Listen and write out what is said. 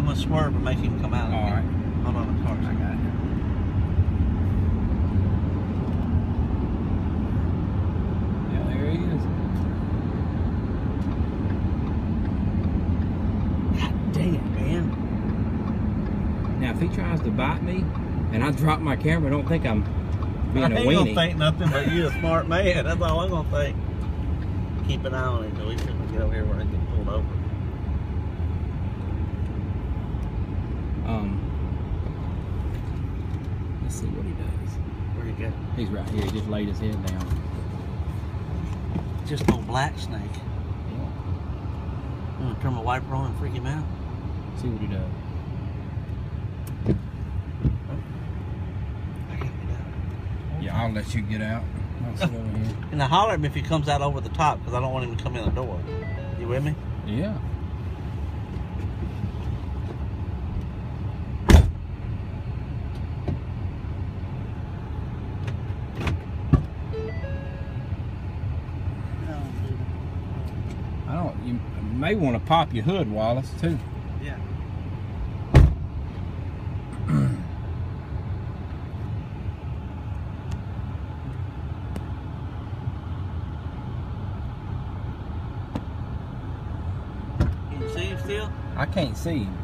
I'm gonna swerve and make him come out. All right. Hold on, the car. I got it. Yeah, there he is. God dang it, man. Now, if he tries to bite me and I drop my camera, don't think I'm being a I ain't weenie. gonna think nothing but you a smart man. That's all I'm gonna think. Keep an eye on him till he's gonna get over here where I get pulled over. Let's see what he does. Where'd he go? He's right here. He just laid his head down. Just no black snake. Yeah. I'm gonna turn my wiper on and freak him out. See what he does. I can't get out. Yeah, I'll let you get out. I'll sit over here. And I holler at him if he comes out over the top because I don't want him to come in the door. You with me? Yeah. You may want to pop your hood, Wallace, too. Yeah. Can you see him still? I can't see him.